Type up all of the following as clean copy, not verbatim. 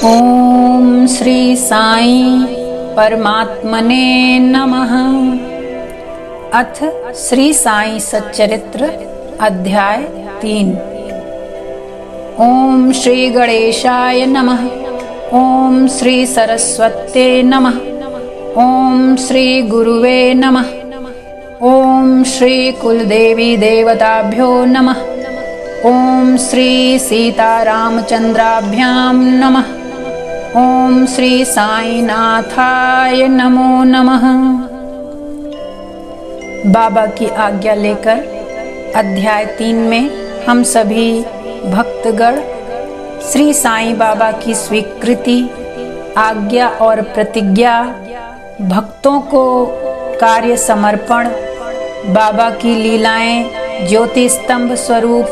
ओम श्री साईं परमात्मने नमः। अथ श्री साईं सच्चरित्र अध्याय 3। ओम श्री गणेशाय नमः। ओम श्री सरस्वते नमः। ओम श्री गुरुवे नमः। ओम श्री कुलदेवी देवताभ्यो नमः। ओम श्री सीतारामचंद्राभ्यां नमः। ओम श्री साईनाथाय नमो नमः। बाबा की आज्ञा लेकर अध्याय 3 में हम सभी भक्तगण श्री साईं बाबा की स्वीकृति, आज्ञा और प्रतिज्ञा, भक्तों को कार्य समर्पण, बाबा की लीलाएं, ज्योति स्तंभ स्वरूप,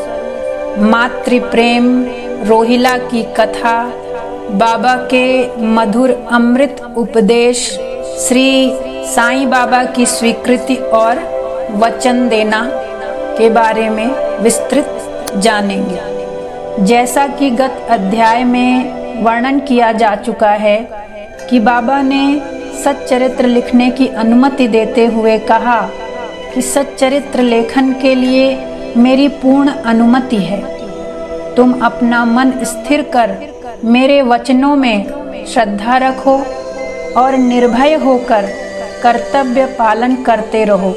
मातृ प्रेम, रोहिला की कथा, बाबा के मधुर अमृत उपदेश, श्री साईं बाबा की स्वीकृति और वचन देना के बारे में विस्तृत जानेंगे। जैसा कि गत अध्याय में वर्णन किया जा चुका है कि बाबा ने सच्चरित्र लिखने की अनुमति देते हुए कहा कि सच्चरित्र लेखन के लिए मेरी पूर्ण अनुमति है। तुम अपना मन स्थिर कर मेरे वचनों में श्रद्धा रखो और निर्भय होकर कर्तव्य पालन करते रहो।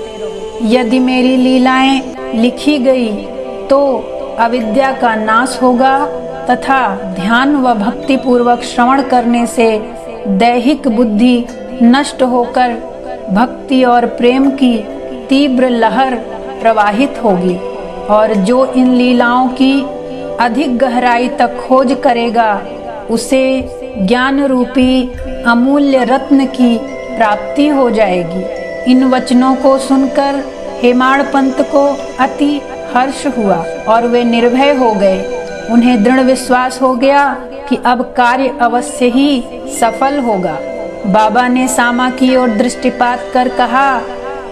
यदि मेरी लीलाएं लिखी गई तो अविद्या का नाश होगा तथा ध्यान व भक्ति पूर्वक श्रवण करने से दैहिक बुद्धि नष्ट होकर भक्ति और प्रेम की तीव्र लहर प्रवाहित होगी, और जो इन लीलाओं की अधिक गहराई तक खोज करेगा उसे ज्ञान रूपी अमूल्य रत्न की प्राप्ति हो जाएगी। इन वचनों को सुनकर हेमाड़ पंत को अति हर्ष हुआ और वे निर्भय हो गए। उन्हें दृढ़ विश्वास हो गया कि अब कार्य अवश्य ही सफल होगा। बाबा ने सामा की ओर दृष्टिपात कर कहा,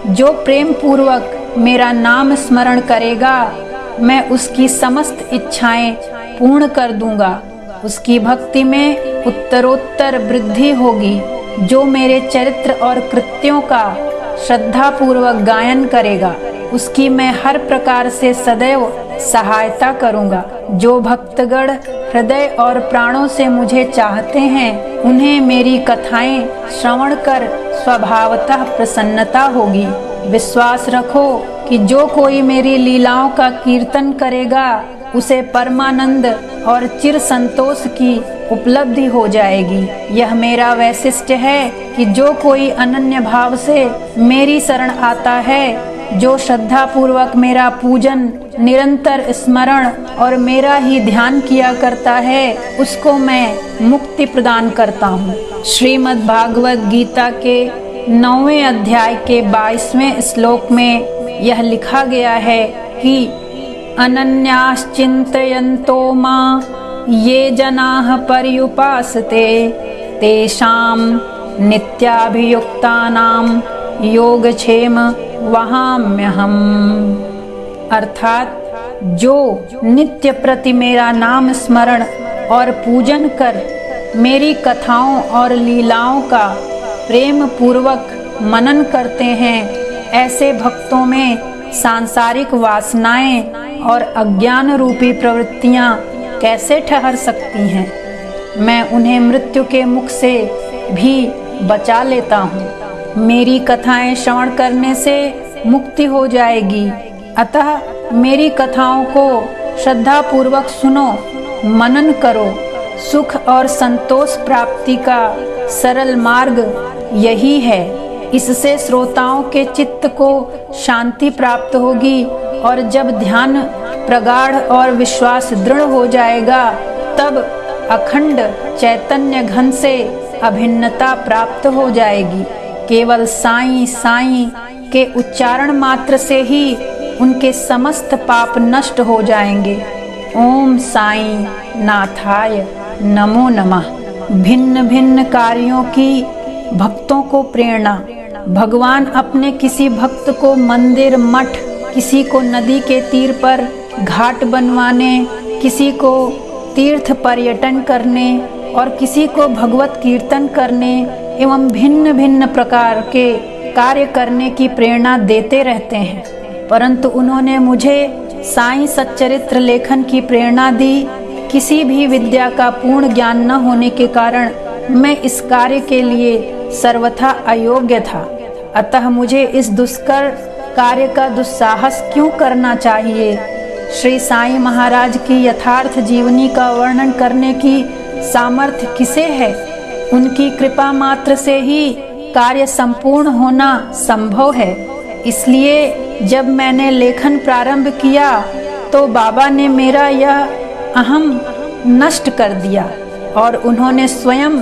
जो प्रेम पूर्वक मेरा नाम स्मरण करेगा मैं उसकी समस्त इच्छाएं पूर्ण कर दूंगा। उसकी भक्ति में उत्तरोत्तर वृद्धि होगी। जो मेरे चरित्र और कृत्यों का श्रद्धा पूर्वक गायन करेगा उसकी मैं हर प्रकार से सदैव सहायता करूंगा। जो भक्तगण हृदय और प्राणों से मुझे चाहते हैं उन्हें मेरी कथाएं श्रवण कर स्वभावतः प्रसन्नता होगी। विश्वास रखो कि जो कोई मेरी लीलाओं का कीर्तन करेगा उसे परमानंद और चिर संतोष की उपलब्धि हो जाएगी। यह मेरा वैशिष्ट्य है कि जो कोई अनन्य भाव से मेरी शरण आता है, जो श्रद्धा पूर्वक मेरा पूजन, निरंतर स्मरण और मेरा ही ध्यान किया करता है, उसको मैं मुक्ति प्रदान करता हूँ। श्रीमद् भागवत गीता के 9वें अध्याय के 22वें श्लोक में यह लिखा गया है कि अनन्याश्चिन्तयन्तो मां ये जनाः पर्युपासते तेषां नित्याभियुक्तानां योगक्षेम वहाम्यहम्। अर्थात जो नित्य प्रति मेरा नाम स्मरण और पूजन कर मेरी कथाओं और लीलाओं का प्रेम पूर्वक मनन करते हैं, ऐसे भक्तों में सांसारिक वासनाएं और अज्ञान रूपी प्रवृत्तियां कैसे ठहर सकती हैं। मैं उन्हें मृत्यु के मुख से भी बचा लेता हूँ। मेरी कथाएं श्रवण करने से मुक्ति हो जाएगी। अतः मेरी कथाओं को श्रद्धा पूर्वक सुनो, मनन करो। सुख और संतोष प्राप्ति का सरल मार्ग यही है। इससे श्रोताओं के चित्त को शांति प्राप्त होगी, और जब ध्यान प्रगाढ़ और विश्वास दृढ़ हो जाएगा तब अखंड चैतन्य घन से अभिन्नता प्राप्त हो जाएगी। केवल साईं साईं के उच्चारण मात्र से ही उनके समस्त पाप नष्ट हो जाएंगे। ओम साईं नाथाय नमो नमः। भिन्न भिन्न कार्यों की भक्तों को प्रेरणा। भगवान अपने किसी भक्त को मंदिर, मठ, किसी को नदी के तीर पर घाट बनवाने, किसी को तीर्थ पर्यटन करने, और किसी को भगवत कीर्तन करने एवं भिन्न भिन्न प्रकार के कार्य करने की प्रेरणा देते रहते हैं, परंतु उन्होंने मुझे साईं सच्चरित्र लेखन की प्रेरणा दी। किसी भी विद्या का पूर्ण ज्ञान न होने के कारण मैं इस कार्य के लिए सर्वथा अयोग्य था, अतः मुझे इस दुष्कर कार्य का दुस्साहस क्यों करना चाहिए। श्री साईं महाराज की यथार्थ जीवनी का वर्णन करने की सामर्थ्य किसे है? उनकी कृपा मात्र से ही कार्य संपूर्ण होना संभव है। इसलिए जब मैंने लेखन प्रारंभ किया तो बाबा ने मेरा यह अहम नष्ट कर दिया और उन्होंने स्वयं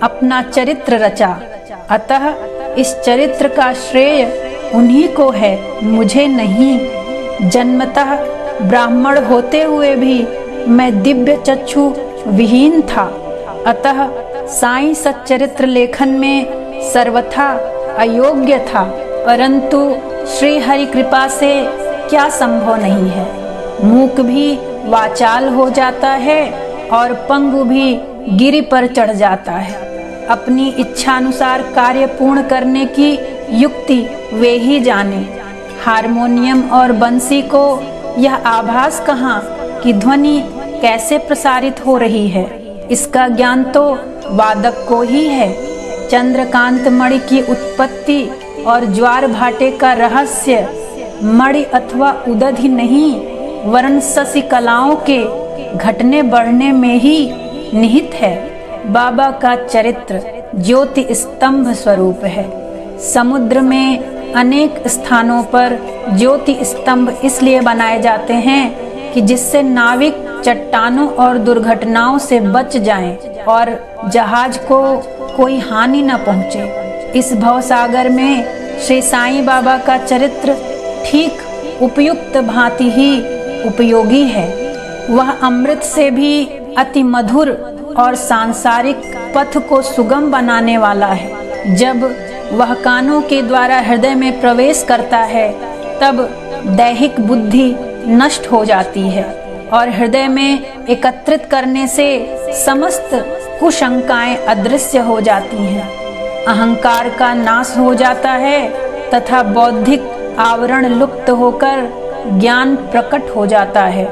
अपना चरित्र रचा। अतः इस चरित्र का श्रेय उन्हीं को है, मुझे नहीं। जन्मतः ब्राह्मण होते हुए भी मैं दिव्य चक्षु विहीन था, अतः साईं सच्चरित्र लेखन में सर्वथा अयोग्य था। परंतु श्री हरि कृपा से क्या संभव नहीं है। मूक भी वाचाल हो जाता है और पंगु भी गिरि पर चढ़ जाता है। अपनी इच्छानुसार कार्य पूर्ण करने की युक्ति वे ही जाने। हारमोनियम और बंसी को यह आभास कहाँ कि ध्वनि कैसे प्रसारित हो रही है, इसका ज्ञान तो वादक को ही है। चंद्रकांत मणि की उत्पत्ति और ज्वार भाटे का रहस्य मणि अथवा उदध ही नहीं, वरन शशि कलाओं के घटने बढ़ने में ही निहित है। बाबा का चरित्र ज्योति स्तंभ स्वरूप है। समुद्र में अनेक स्थानों पर ज्योति स्तंभ इसलिए बनाए जाते हैं कि जिससे नाविक चट्टानों और दुर्घटनाओं से बच जाएं और जहाज को कोई हानि न पहुंचे। इस भवसागर में श्री साईं बाबा का चरित्र ठीक उपयुक्त भांति ही उपयोगी है। वह अमृत से भी अति मधुर और सांसारिक पथ को सुगम बनाने वाला है। जब वह कानों के द्वारा हृदय में प्रवेश करता है तब दैहिक बुद्धि नष्ट हो जाती है और हृदय में एकत्रित करने से समस्त कुशंकाएं अदृश्य हो जाती हैं। अहंकार का नाश हो जाता है तथा बौद्धिक आवरण लुप्त होकर ज्ञान प्रकट हो जाता है।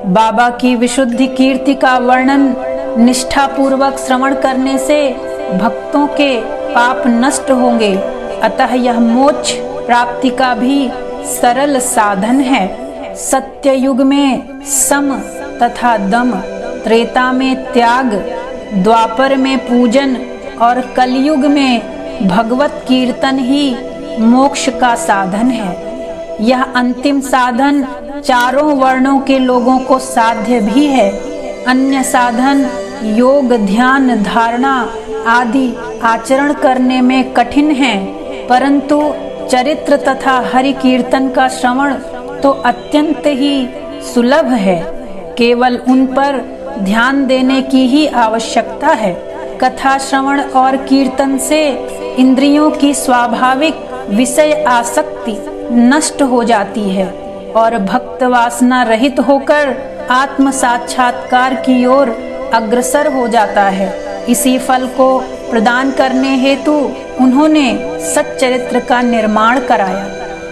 बाबा की विशुद्धि कीर्ति का वर्णन निष्ठापूर्वक श्रवण करने से भक्तों के पाप नष्ट होंगे, अतः यह मोक्ष प्राप्ति का भी सरल साधन है। सत्य युग में सम तथा दम, त्रेता में त्याग, द्वापर में पूजन और कलयुग में भगवत कीर्तन ही मोक्ष का साधन है। यह अंतिम साधन चारों वर्णों के लोगों को साध्य भी है। अन्य साधन योग, ध्यान, धारणा आदि आचरण करने में कठिन हैं, परंतु चरित्र तथा हरि कीर्तन का श्रवण तो अत्यंत ही सुलभ है। केवल उन पर ध्यान देने की ही आवश्यकता है। कथा श्रवण और कीर्तन से इंद्रियों की स्वाभाविक विषय आसक्ति नष्ट हो जाती है और भक्त वासना रहित होकर आत्म साक्षात्कार की ओर अग्रसर हो जाता है। इसी फल को प्रदान करने हेतु उन्होंने सच्चरित्र का निर्माण कराया।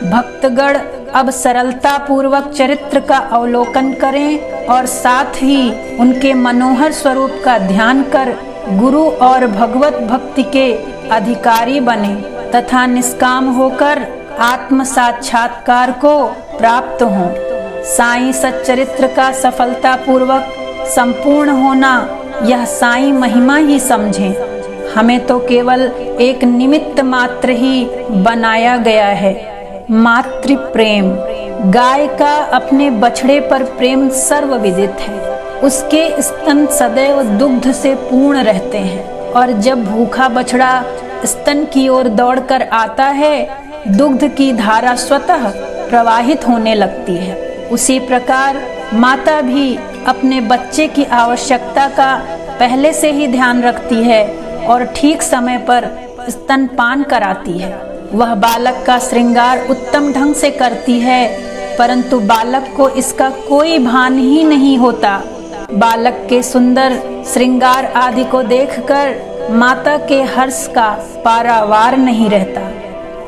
भक्तगण अब सरलता पूर्वक चरित्र का अवलोकन करें और साथ ही उनके मनोहर स्वरूप का ध्यान कर गुरु और भगवत भक्ति के अधिकारी बने तथा निष्काम होकर आत्म साक्षात्कार को प्राप्त हों। साईं सच्चरित्र का सफलता पूर्वक संपूर्ण होना यह साईं महिमा ही समझें। हमें तो केवल एक निमित्त मात्र ही बनाया गया है। मातृ प्रेम, गाय का अपने बछड़े पर प्रेम सर्वविदित है। उसके स्तन सदैव दुग्ध से पूर्ण रहते हैं और जब भूखा बछड़ा स्तन की ओर दौड़कर आता है, दुग्ध की धारा स्वतः प्रवाहित होने लगती है। उसी प्रकार माता भी अपने बच्चे की आवश्यकता का पहले से ही ध्यान रखती है और ठीक समय पर स्तनपान कराती है। वह बालक का श्रृंगार उत्तम ढंग से करती है, परंतु बालक को इसका कोई भान ही नहीं होता। बालक के सुंदर श्रृंगार आदि को देखकर माता के हर्ष का पारावार नहीं रहता।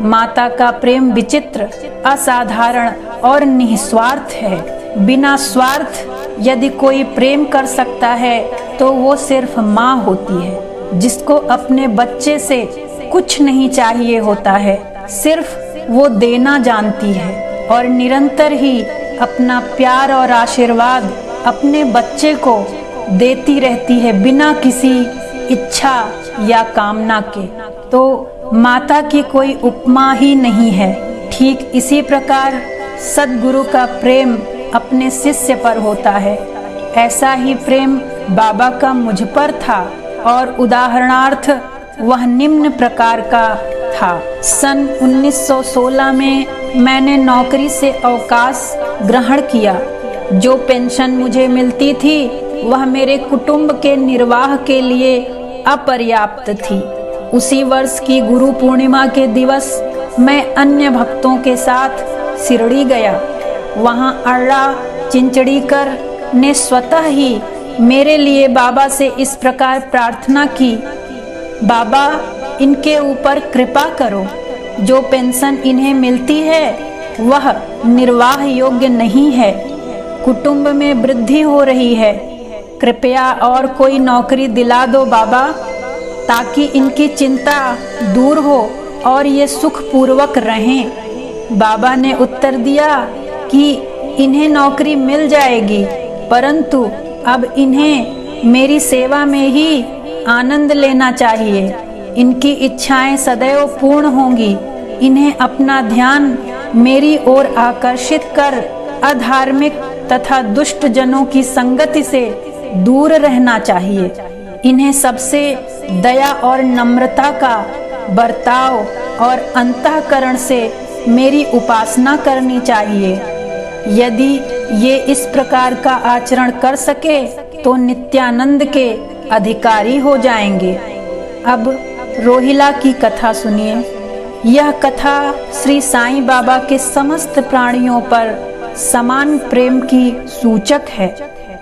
माता का प्रेम विचित्र, असाधारण और निस्वार्थ है। बिना स्वार्थ यदि कोई प्रेम कर सकता है तो वो सिर्फ माँ होती है, जिसको अपने बच्चे से कुछ नहीं चाहिए होता है, सिर्फ वो देना जानती है और निरंतर ही अपना प्यार और आशीर्वाद अपने बच्चे को देती रहती है बिना किसी इच्छा या कामना के। तो माता की कोई उपमा ही नहीं है। ठीक इसी प्रकार सद्गुरु का प्रेम अपने शिष्य पर होता है। ऐसा ही प्रेम बाबा का मुझ पर था और उदाहरणार्थ वह निम्न प्रकार का था। सन 1916 में मैंने नौकरी से अवकाश ग्रहण किया। जो पेंशन मुझे मिलती थी वह मेरे कुटुंब के निर्वाह के लिए अपर्याप्त थी। उसी वर्ष की गुरु पूर्णिमा के दिवस मैं अन्य भक्तों के साथ शिरडी गया। वहाँ अड्डा चिंचड़ीकर ने स्वतः ही मेरे लिए बाबा से इस प्रकार प्रार्थना की, बाबा इनके ऊपर कृपा करो। जो पेंशन इन्हें मिलती है वह निर्वाह योग्य नहीं है। कुटुंब में वृद्धि हो रही है। कृपया और कोई नौकरी दिला दो बाबा, ताकि इनकी चिंता दूर हो और ये सुखपूर्वक रहें। बाबा ने उत्तर दिया कि इन्हें नौकरी मिल जाएगी, परंतु अब इन्हें मेरी सेवा में ही आनंद लेना चाहिए। इनकी इच्छाएं सदैव पूर्ण होंगी। इन्हें अपना ध्यान मेरी ओर आकर्षित कर अधार्मिक तथा दुष्ट जनों की संगति से दूर रहना चाहिए। इन्हें सबसे दया और नम्रता का बर्ताव और अंतःकरण से मेरी उपासना करनी चाहिए। यदि ये इस प्रकार का आचरण कर सके तो नित्यानंद के अधिकारी हो जाएंगे। अब रोहिला की कथा सुनिए। यह कथा श्री साईं बाबा के समस्त प्राणियों पर समान प्रेम की सूचक है।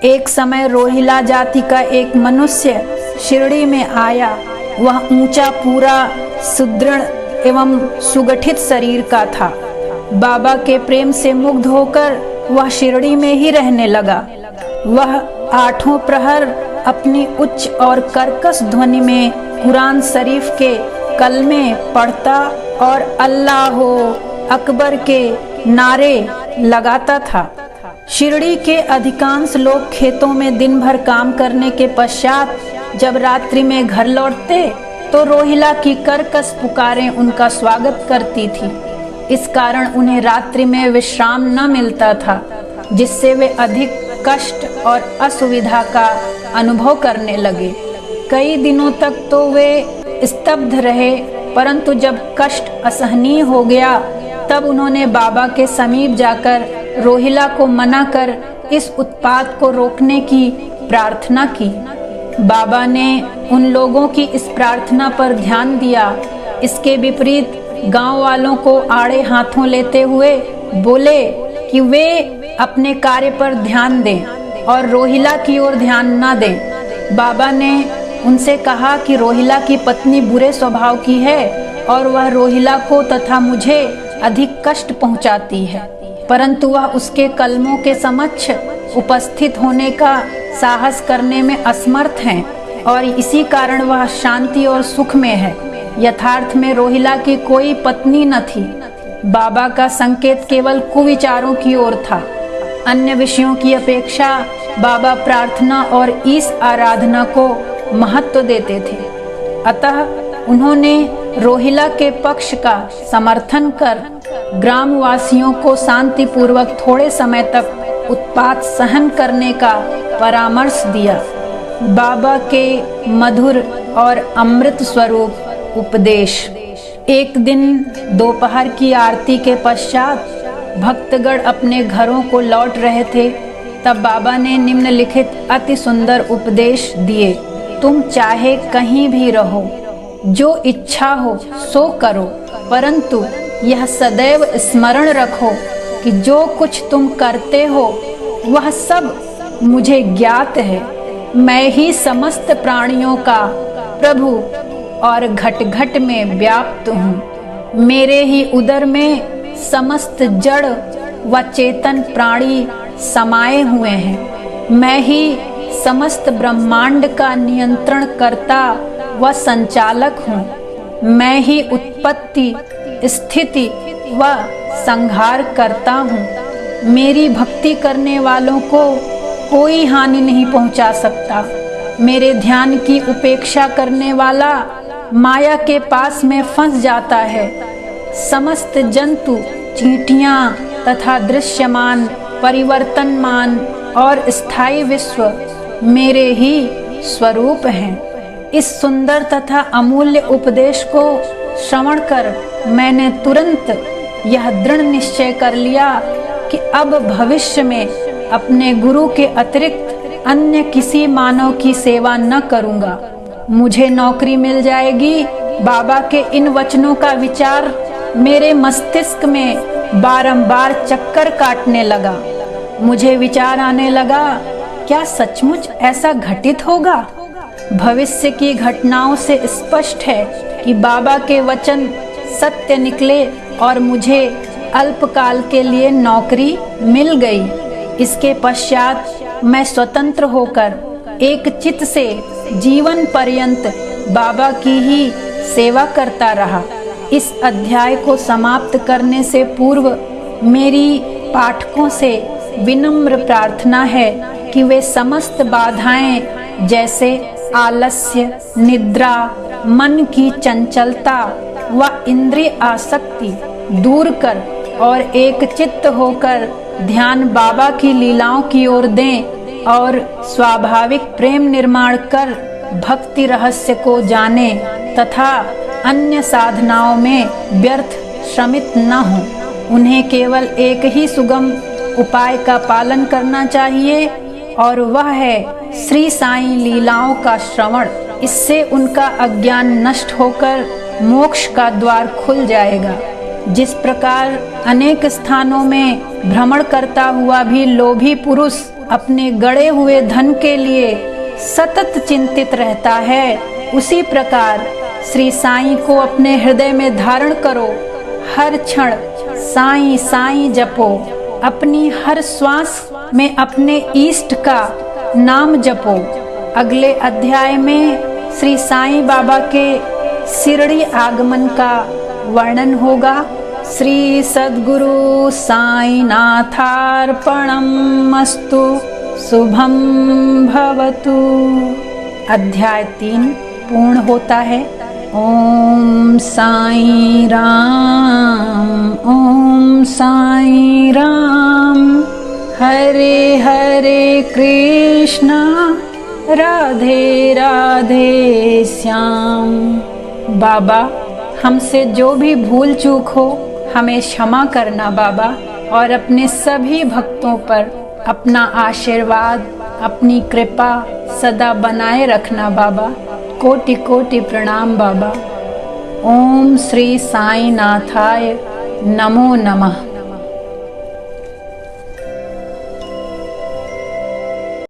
एक समय रोहिला जाति का एक मनुष्य शिरडी में आया। वह ऊंचा, पूरा सुदृढ़ एवं सुगठित शरीर का था। बाबा के प्रेम से मुग्ध होकर वह शिरडी में ही रहने लगा। वह आठों प्रहर अपनी उच्च और कर्कश ध्वनि में कुरान शरीफ के कलमे पढ़ता और अल्लाह अकबर के नारे लगाता था। शिरडी के अधिकांश लोग खेतों में दिन भर काम करने के पश्चात जब रात्रि में घर लौटते तो रोहिला की कर्कश पुकारें उनका स्वागत करती थी। इस कारण उन्हें रात्रि में विश्राम न मिलता था, जिससे वे अधिक कष्ट और असुविधा का अनुभव करने लगे। कई दिनों तक तो वे स्तब्ध रहे, परंतु जब कष्ट असहनीय हो गया तब उन्होंने बाबा के समीप जाकर रोहिला को मना कर इस उत्पात को रोकने की प्रार्थना की। बाबा ने उन लोगों की इस प्रार्थना पर ध्यान दिया। इसके विपरीत गांव वालों को आड़े हाथों लेते हुए बोले कि वे अपने कार्य पर ध्यान दें और रोहिला की ओर ध्यान न दें। बाबा ने उनसे कहा कि रोहिला की पत्नी बुरे स्वभाव की है और वह रोहिला को तथा मुझे अधिक कष्ट पहुंचाती है, परंतु वह उसके कलमों के समक्ष उपस्थित होने का साहस करने में असमर्थ हैं और इसी कारण वह शांति और सुख में है। यथार्थ में रोहिला की कोई पत्नी न थी। बाबा का संकेत केवल कुविचारों की ओर था। अन्य विषयों की अपेक्षा बाबा प्रार्थना और ईश आराधना को महत्व देते थे। अतः उन्होंने रोहिला के पक्ष का समर्थन कर ग्रामवासियों को शांतिपूर्वक थोड़े समय तक उत्पात सहन करने का परामर्श दिया। बाबा के मधुर और अमृत स्वरूप उपदेश। एक दिन दोपहर की आरती के पश्चात भक्तगण अपने घरों को लौट रहे थे। तब बाबा ने निम्नलिखित अति सुंदर उपदेश दिए। तुम चाहे कहीं भी रहो, जो इच्छा हो सो करो, परंतु यह सदैव स्मरण रखो कि जो कुछ तुम करते हो वह सब मुझे ज्ञात है। मैं ही समस्त प्राणियों का प्रभु और घट घट में व्याप्त हूँ। मेरे ही उदर में समस्त जड़ व चेतन प्राणी समाये हुए हैं। मैं ही समस्त ब्रह्मांड का नियंत्रण करता व संचालक हूँ। मैं ही उत्पत्ति, स्थिति व संहार करता हूँ। मेरी भक्ति करने वालों को कोई हानि नहीं पहुंचा सकता। मेरे ध्यान की उपेक्षा करने वाला माया के पास में फंस जाता है। समस्त जंतु, चींटियां तथा दृश्यमान, परिवर्तनमान और स्थायी विश्व मेरे ही स्वरूप हैं। इस सुंदर तथा अमूल्य उपदेश को श्रवण कर मैंने तुरंत यह दृढ़ निश्चय कर लिया कि अब भविष्य में अपने गुरु के अतिरिक्त अन्य किसी मानव की सेवा न करूंगा। मुझे नौकरी मिल जाएगी। बाबा के इन वचनों का विचार मेरे मस्तिष्क में बारंबार चक्कर काटने लगा। मुझे विचार आने लगा, क्या सचमुच ऐसा घटित होगा? भविष्य की घटनाओं से स्पष्ट है कि बाबा के वचन सत्य निकले और मुझे अल्पकाल के लिए नौकरी मिल गई। इसके पश्चात मैं स्वतंत्र होकर एक चित्त से जीवन पर्यंत बाबा की ही सेवा करता रहा। इस अध्याय को समाप्त करने से पूर्व मेरी पाठकों से विनम्र प्रार्थना है कि वे समस्त बाधाएं जैसे आलस्य, निद्रा, मन की चंचलता व इंद्रिय आसक्ति दूर कर और एक चित्त होकर ध्यान बाबा की लीलाओं की ओर दें और स्वाभाविक प्रेम निर्माण कर भक्ति रहस्य को जाने तथा अन्य साधनाओं में व्यर्थ श्रमित न हो। उन्हें केवल एक ही सुगम उपाय का पालन करना चाहिए और वह है श्री साईं लीलाओं का श्रवण। इससे उनका अज्ञान नष्ट होकर मोक्ष का द्वार खुल जाएगा। जिस प्रकार अनेक स्थानों में भ्रमण करता हुआ भी लोभी पुरुष अपने गड़े हुए धन के लिए सतत चिंतित रहता है, उसी प्रकार श्री साईं को अपने हृदय में धारण करो। हर क्षण साईं साईं जपो। अपनी हर श्वास में अपने इष्ट का नाम जपो। अगले अध्याय में श्री साईं बाबा के शिरडी आगमन का वर्णन होगा। श्री सद्गुरु साईनाथार्पणमस्तु। शुभम भवतु। अध्याय 3 पूर्ण होता है। ओम साई राम, ओम साई राम। हरे हरे कृष्णा, राधे राधे श्याम। बाबा, हमसे जो भी भूल चूक हो हमें क्षमा करना बाबा, और अपने सभी भक्तों पर अपना आशीर्वाद, अपनी कृपा सदा बनाए रखना बाबा। कोटि कोटि प्रणाम बाबा। ओम श्री साईं नाथाय नमो नमः।